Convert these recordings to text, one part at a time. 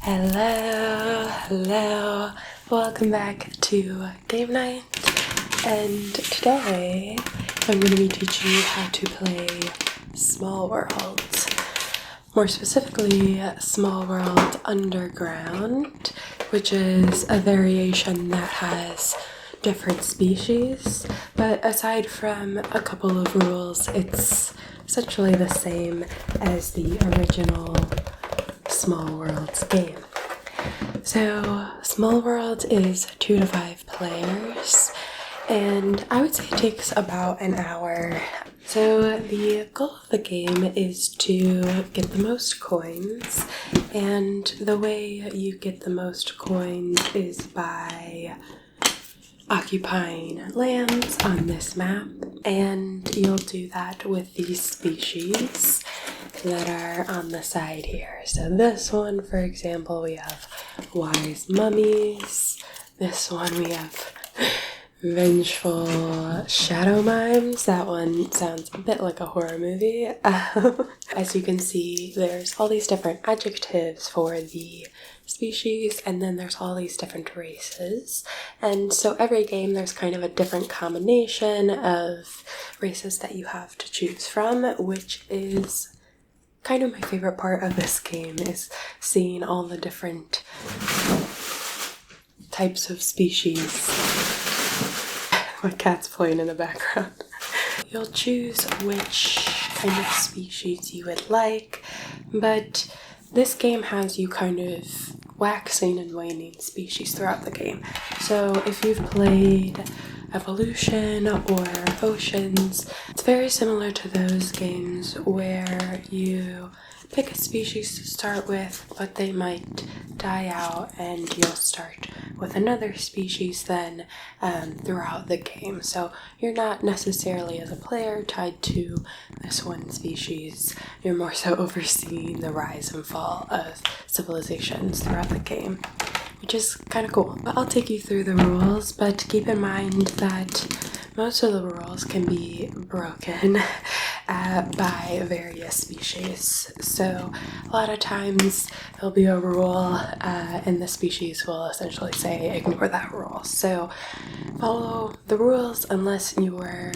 Hello, welcome back to game night, and today I'm going to be teaching you how to play Smallworld. More specifically, Smallworld Underground, which is a variation that has different species, but aside from a couple of rules, it's essentially the same as the original Smallworld game. So Smallworld is 2 to 5 players, and I would say it takes about an hour. So the goal of the game is to get the most coins, and the way you get the most coins is by occupying lands on this map, and you'll do that with these species that are on the side here. So this one, for example, we have wise mummies. This one we have vengeful shadow mimes. That one sounds a bit like a horror movie. As you can see, there's all these different adjectives for the species, and then there's all these different races, and so every game there's kind of a different combination of races that you have to choose from, which is kind of my favorite part of this game, is seeing all the different types of species. My cat's playing in the background. You'll choose which kind of species you would like, but this game has you kind of waxing and waning species throughout the game. So if you've played Evolution or Oceans, it's very similar to those games where you pick a species to start with, but they might die out and you'll start with another species then throughout the game. So you're not necessarily, as a player, tied to this one species. You're more so overseeing the rise and fall of civilizations throughout the game, which is kind of cool. I'll take you through the rules, but keep in mind that most of the rules can be broken by various species. So a lot of times there'll be a rule and the species will essentially say ignore that rule. So follow the rules unless your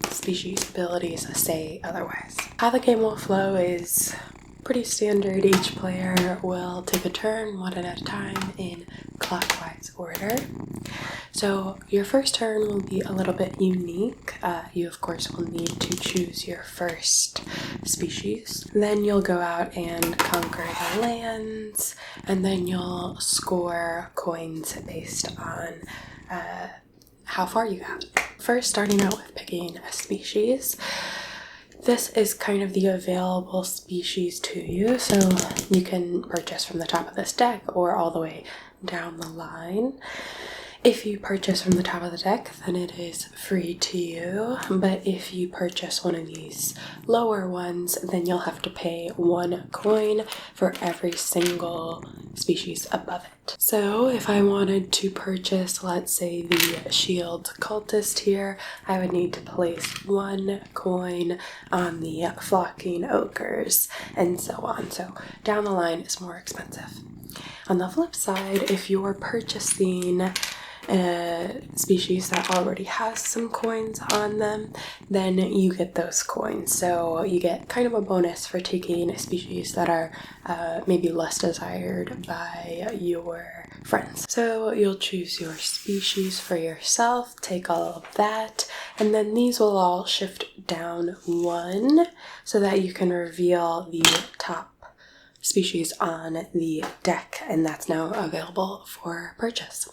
species abilities say otherwise. How the game will flow is pretty standard. Each player will take a turn one at a time in clockwise order. So your first turn will be a little bit unique. You of course will need to choose your first species. Then you'll go out and conquer the lands, and then you'll score coins based on how far you got. First, starting out with picking a species. This is kind of the available species to you, so you can purchase from the top of this deck or all the way down the line. If you purchase from the top of the deck, then it is free to you, but if you purchase one of these lower ones, then you'll have to pay 1 coin for every single species above it. So if I wanted to purchase, let's say, the shield cultist here, I would need to place 1 coin on the flocking ogres, and so on. So down the line it's more expensive. On the flip side, if you're purchasing a species that already has some coins on them, then you get those coins. So you get kind of a bonus for taking species that are maybe less desired by your friends. So you'll choose your species for yourself, take all of that, and then these will all shift down 1 so that you can reveal the top species on the deck, and that's now available for purchase.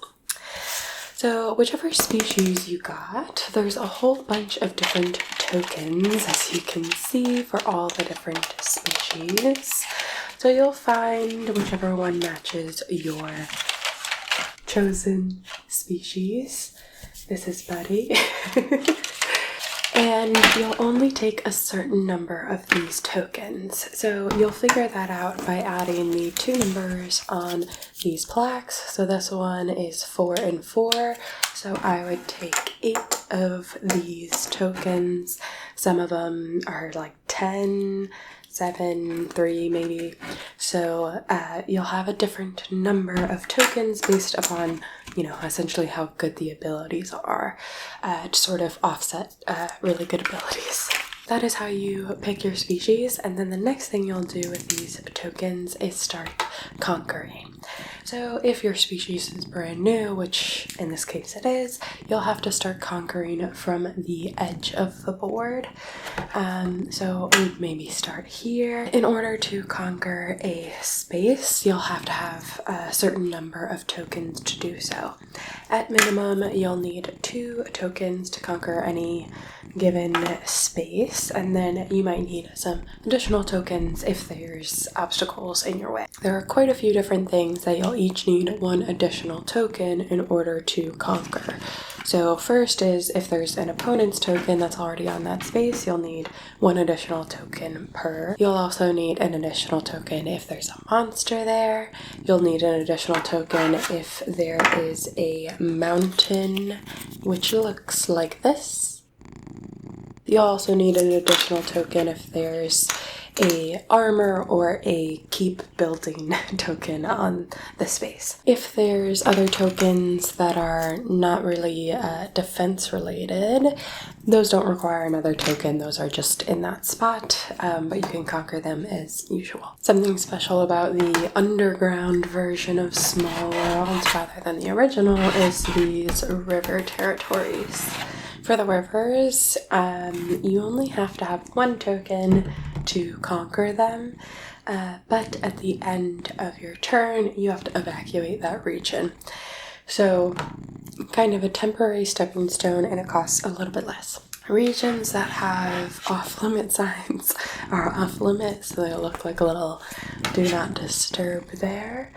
So whichever species you got, there's a whole bunch of different tokens, as you can see, for all the different species. So you'll find whichever one matches your chosen species. This is Buddy. And you'll only take a certain number of these tokens. So you'll figure that out by adding the 2 numbers on these plaques. So this one is 4 and 4. So I would take 8 of these tokens. Some of them are like 10. 7, 3 maybe. So you'll have a different number of tokens based upon, essentially how good the abilities are to sort of offset really good abilities. That is how you pick your species, and then the next thing you'll do with these tokens is start conquering. So if your species is brand new, which in this case it is, you'll have to start conquering from the edge of the board. So we'd maybe start here. In order to conquer a space, you'll have to have a certain number of tokens to do so. At minimum, you'll need 2 tokens to conquer any given space, and then you might need some additional tokens if there's obstacles in your way. There are quite a few different things that you'll each need 1 additional token in order to conquer. So first is if there's an opponent's token that's already on that space, you'll need 1 additional token per. You'll also need an additional token if there's a monster there. You'll need an additional token if there is a mountain, which looks like this. You'll also need an additional token if there's a armor or a keep building token on the space. If there's other tokens that are not really defense related, those don't require another token. Those are just in that spot, but you can conquer them as usual. Something special about the underground version of Smallworld rather than the original is these river territories. For the rivers, you only have to have 1 token to conquer them, but at the end of your turn, you have to evacuate that region. So, kind of a temporary stepping stone, and it costs a little bit less. Regions that have off-limit signs are off-limit, so they'll look like a little do not disturb there.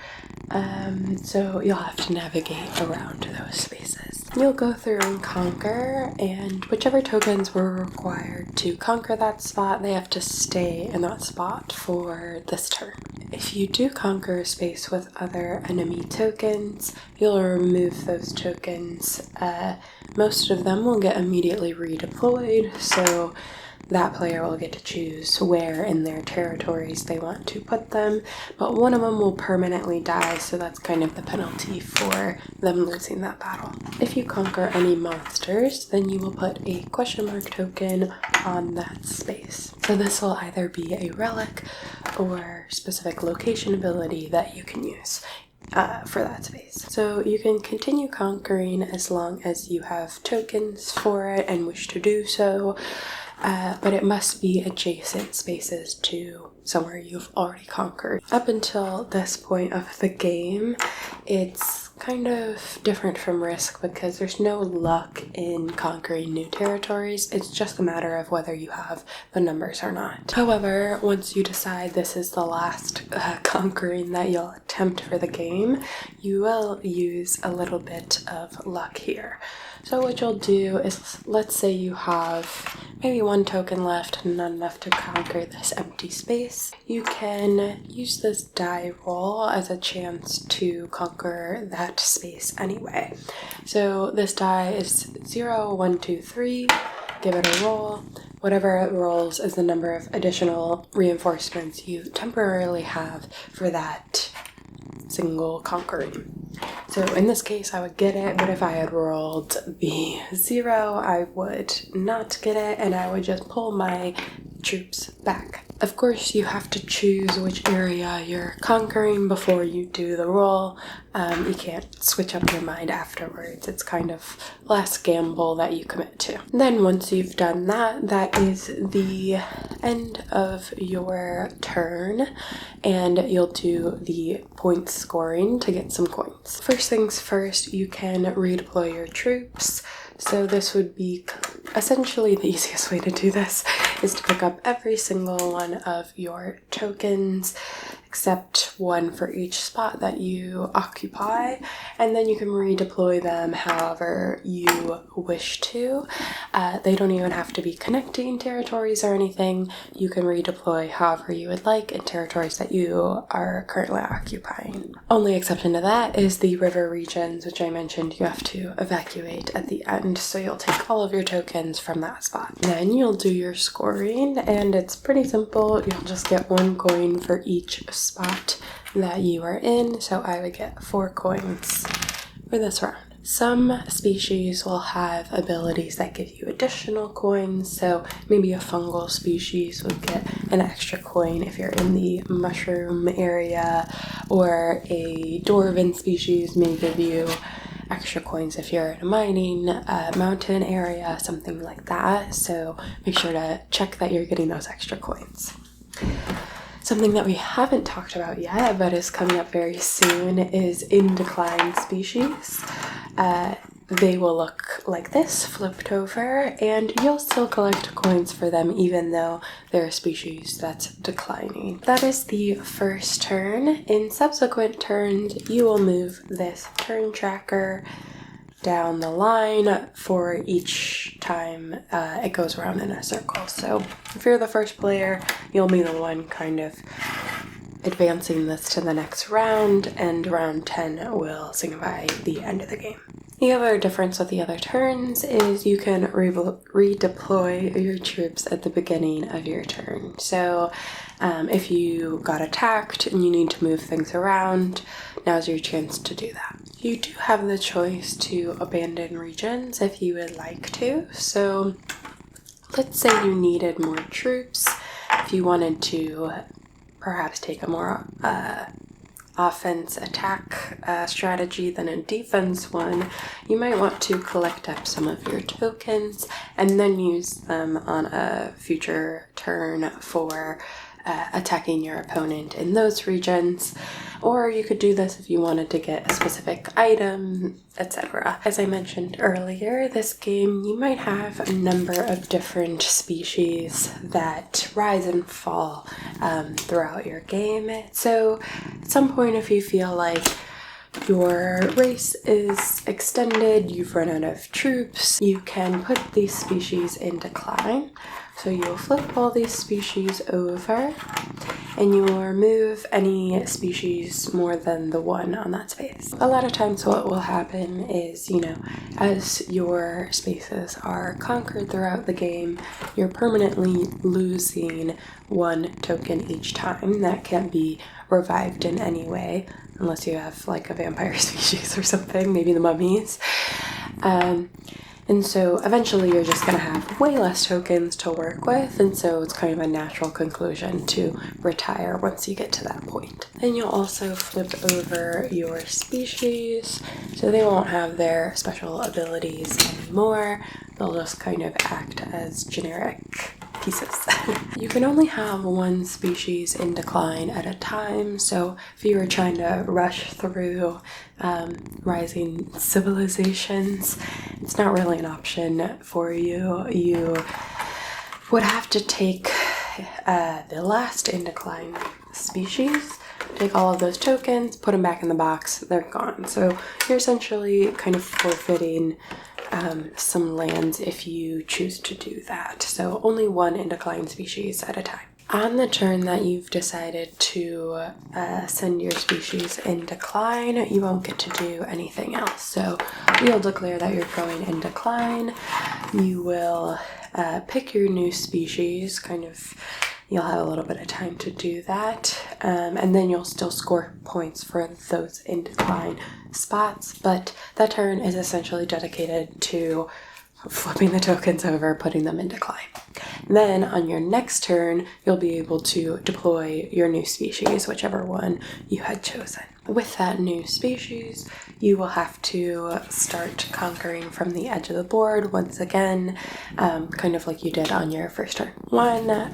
So you'll have to navigate around those spaces. You'll go through and conquer, and whichever tokens were required to conquer that spot, they have to stay in that spot for this turn. If you do conquer a space with other enemy tokens, you'll remove those tokens. Most of them will get immediately redeployed, so that player will get to choose where in their territories they want to put them, but one of them will permanently die, so that's kind of the penalty for them losing that battle. If you conquer any monsters, then you will put a question mark token on that space. So this will either be a relic or specific location ability that you can use for that space. So you can continue conquering as long as you have tokens for it and wish to do so. But it must be adjacent spaces to somewhere you've already conquered. Up until this point of the game, it's kind of different from Risk because there's no luck in conquering new territories. It's just a matter of whether you have the numbers or not. However, once you decide this is the last conquering that you'll attempt for the game, you will use a little bit of luck here. So what you'll do is, let's say you have maybe 1 token left, not enough to conquer this empty space. You can use this die roll as a chance to conquer that space anyway. So this die is 0, 1, 2, 3. Give it a roll. Whatever it rolls is the number of additional reinforcements you temporarily have for that single conquering. So in this case I would get it, but if I had rolled the 0, I would not get it, and I would just pull my troops back. Of course, you have to choose which area you're conquering before you do the roll. You can't switch up your mind afterwards. It's kind of last gamble that you commit to. Then once you've done that, that is the end of your turn, and you'll do the point scoring to get some coins. First things first, you can redeploy your troops. So this would be essentially the easiest way to do this is to pick up every single one of your tokens except 1 for each spot that you occupy, and then you can redeploy them however you wish to. They don't even have to be connecting territories or anything. You can redeploy however you would like in territories that you are currently occupying. Only exception to that is the river regions, which I mentioned you have to evacuate at the end, so you'll take all of your tokens from that spot. Then you'll do your scoring, and it's pretty simple. You'll just get 1 coin for each spot that you are in, so I would get 4 coins for this round. Some species will have abilities that give you additional coins, so maybe a fungal species would get an extra coin if you're in the mushroom area, or a dwarven species may give you extra coins if you're in a mining mountain area, something like that. So make sure to check that you're getting those extra coins. Something that we haven't talked about yet, but is coming up very soon, is in decline species. They will look like this, flipped over, and you'll still collect coins for them even though they're a species that's declining. That is the first turn. In subsequent turns, you will move this turn tracker down the line for each time it goes around in a circle. So if you're the first player, you'll be the one kind of advancing this to the next round, and round 10 will signify the end of the game. The other difference with the other turns is you can redeploy your troops at the beginning of your turn. So if you got attacked and you need to move things around, now's your chance to do that. You do have the choice to abandon regions if you would like to. So let's say you needed more troops. If you wanted to perhaps take a more offense attack strategy than a defense one, you might want to collect up some of your tokens and then use them on a future turn for attacking your opponent in those regions. Or you could do this if you wanted to get a specific item, etc. As I mentioned earlier, this game, you might have a number of different species that rise and fall throughout your game. So at some point, if you feel like your race is extended, you've run out of troops, you can put these species in decline. So you'll flip all these species over and you will remove any species more than the one on that space. A lot of times what will happen is, as your spaces are conquered throughout the game, you're permanently losing 1 token each time. That can't be revived in any way, unless you have like a vampire species or something, maybe the mummies. And so eventually you're just going to have way less tokens to work with, and so it's kind of a natural conclusion to retire once you get to that point. Then you'll also flip over your species, so they won't have their special abilities anymore. They'll just kind of act as generic pieces. You can only have 1 species in decline at a time, so if you were trying to rush through rising civilizations, it's not really an option for you. You would have to take the last in decline species, take all of those tokens, put them back in the box, they're gone. So you're essentially kind of forfeiting some lands if you choose to do that. So only 1 in decline species at a time. On the turn that you've decided to send your species in decline, you won't get to do anything else. So you'll declare that you're going in decline. You will pick your new species, you'll have a little bit of time to do that, and then you'll still score points for those in decline spots, but that turn is essentially dedicated to flipping the tokens over, putting them in decline. Then on your next turn, you'll be able to deploy your new species, whichever one you had chosen. With that new species, you will have to start conquering from the edge of the board once again, kind of like you did on your first turn. One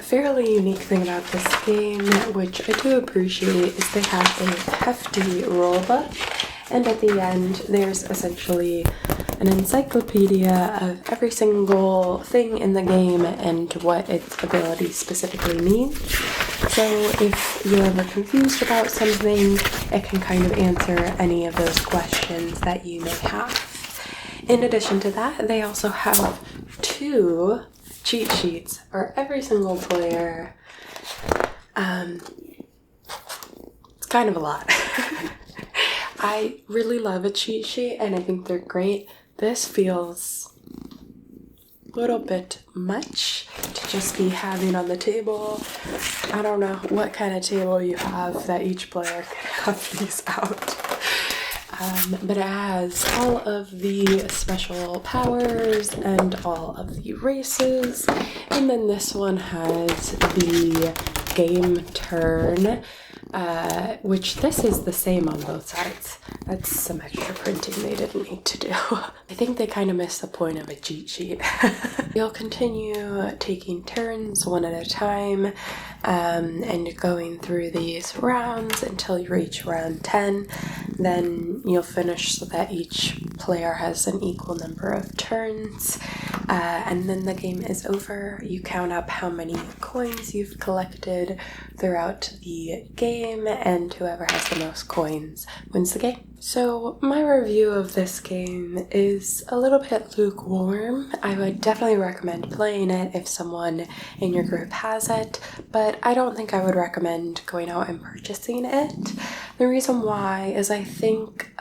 fairly unique thing about this game, which I do appreciate, is they have a hefty rulebook, and at the end there's essentially an encyclopedia of every single thing in the game and what its ability specifically means. So if you're ever confused about something, it can kind of answer any of those questions that you may have. In addition to that, they also have 2 cheat sheets for every single player. It's kind of a lot. I really love a cheat sheet and I think they're great. This feels a little bit much to just be having on the table. I don't know what kind of table you have that each player can have these out. But it has all of the special powers and all of the races. And then this one has the game turn, which this is the same on both sides. That's some extra printing they didn't need to do. I think they kind of missed the point of a cheat sheet. You'll continue taking turns one at a time and going through these rounds until you reach round 10. Then you'll finish so that each player has an equal number of turns. And then the game is over. You count up how many coins you've collected throughout the game, and whoever has the most coins wins the game. So my review of this game is a little bit lukewarm. I would definitely recommend playing it if someone in your group has it, but I don't think I would recommend going out and purchasing it. The reason why is I think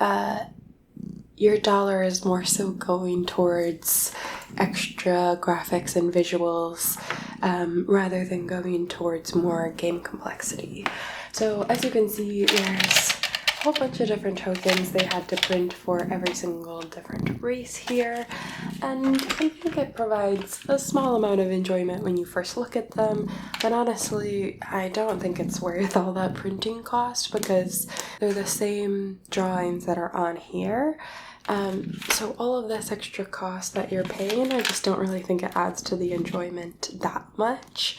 your dollar is more so going towards extra graphics and visuals rather than going towards more game complexity. So as you can see, there's a whole bunch of different tokens they had to print for every single different race here, and I think it provides a small amount of enjoyment when you first look at them, but honestly I don't think it's worth all that printing cost because they're the same drawings that are on here. So all of this extra cost that you're paying, I just don't really think it adds to the enjoyment that much.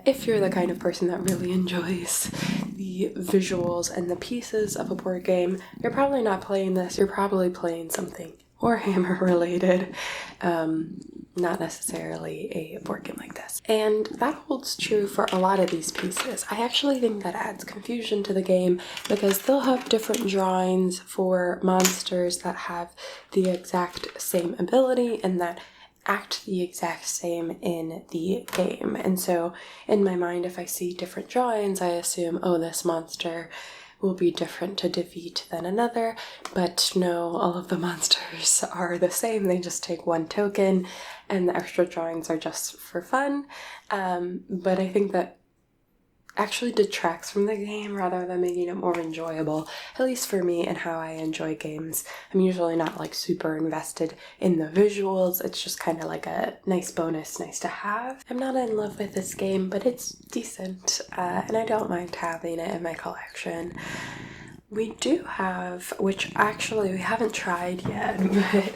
If you're the kind of person that really enjoys the visuals and the pieces of a board game, you're probably not playing this, you're probably playing something Warhammer related, not necessarily a board game like this. And that holds true for a lot of these pieces. I actually think that adds confusion to the game because they'll have different drawings for monsters that have the exact same ability and that act the exact same in the game. And so in my mind, if I see different drawings, I assume, oh, this monster will be different to defeat than another, but no, all of the monsters are the same. They just take 1 token and the extra drawings are just for fun. But I think that actually detracts from the game rather than making it more enjoyable, at least for me and how I enjoy games. I'm usually not like super invested in the visuals. It's just kind of like a nice bonus, nice to have. I'm not in love with this game, but it's decent, and I don't mind having it in my collection. We do have, which actually we haven't tried yet, but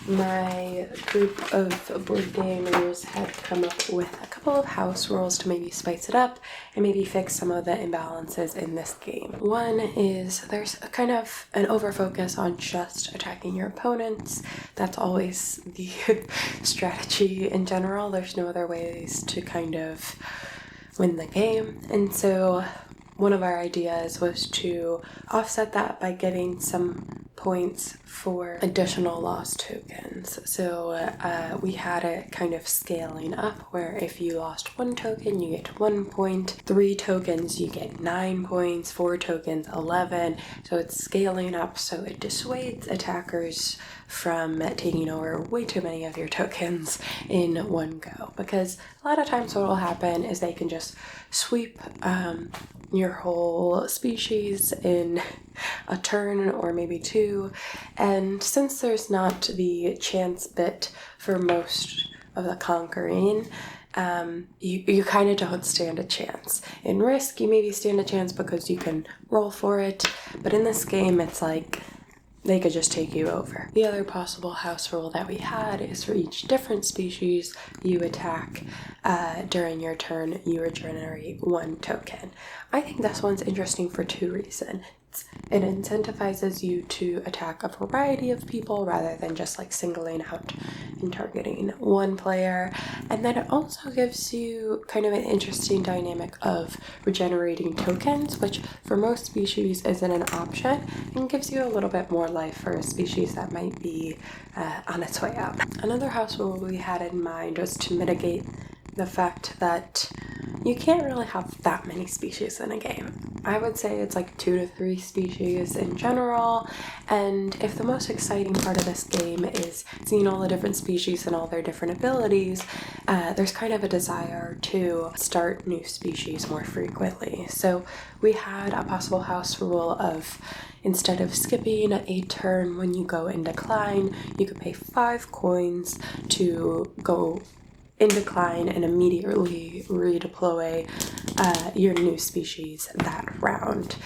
my group of board gamers had come up with a couple of house rules to maybe spice it up and maybe fix some of the imbalances in this game. One is there's a kind of an overfocus on just attacking your opponents. That's always the strategy in general. There's no other ways to kind of win the game. And so one of our ideas was to offset that by getting some points for additional lost tokens. So we had it kind of scaling up where if you lost 1 token, you get 1 point, 3 tokens, you get 9 points, 4 tokens, 11. So it's scaling up so it dissuades attackers from taking over way too many of your tokens in one go. Because a lot of times what will happen is they can just sweep your whole species in a turn or maybe 2, and since there's not the chance bit for most of the conquering, you kind of don't stand a chance. In Risk, you maybe stand a chance because you can roll for it, but in this game it's like they could just take you over. The other possible house rule that we had is for each different species you attack during your turn, you regenerate 1 token. I think this one's interesting for 2 reasons. It incentivizes you to attack a variety of people rather than just like singling out and targeting one player. And then it also gives you kind of an interesting dynamic of regenerating tokens, which for most species isn't an option, and gives you a little bit more life for a species that might be on its way out. Another house rule we had in mind was to mitigate the fact that you can't really have that many species in a game. I would say it's like 2 to 3 species in general, and if the most exciting part of this game is seeing all the different species and all their different abilities, there's kind of a desire to start new species more frequently. So we had a possible house rule of, instead of skipping a turn when you go in decline, you could pay 5 coins to go in decline and immediately redeploy your new species that round.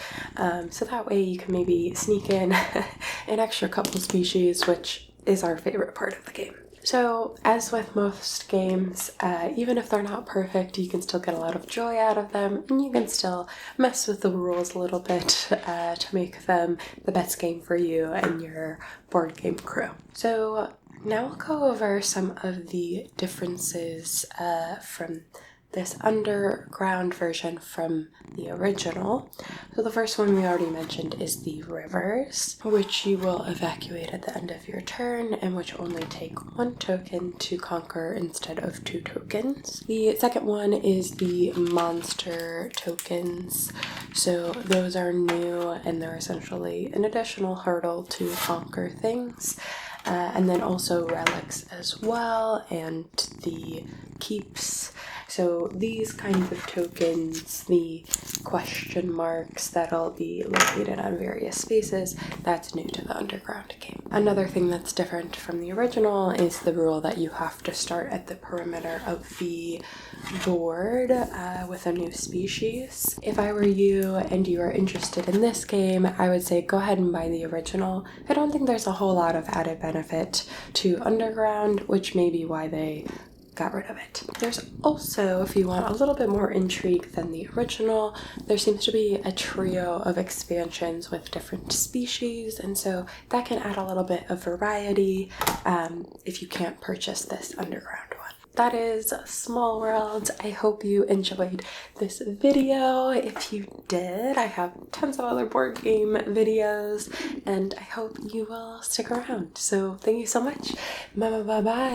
So that way you can maybe sneak in an extra couple species, which is our favorite part of the game. So as with most games, even if they're not perfect, you can still get a lot of joy out of them, and you can still mess with the rules a little bit to make them the best game for you and your board game crew. So now we'll go over some of the differences from this underground version from the original. So the first one we already mentioned is the rivers, which you will evacuate at the end of your turn and which only take 1 token to conquer instead of 2 tokens. The second one is the monster tokens. So those are new and they're essentially an additional hurdle to conquer things. And then also relics as well, and the keeps. So these kinds of tokens, the question marks that'll be located on various spaces, that's new to the underground game. Another thing that's different from the original is the rule that you have to start at the perimeter of the board with a new species. If I were you and you are interested in this game, I would say go ahead and buy the original. I don't think there's a whole lot of added benefit to underground, which may be why they got rid of it. There's also, if you want a little bit more intrigue than the original, there seems to be a trio of expansions with different species, and so that can add a little bit of variety if you can't purchase this underground one. That is Smallworld. I hope you enjoyed this video. If you did, I have tons of other board game videos, and I hope you will stick around. So thank you so much. Bye bye bye bye.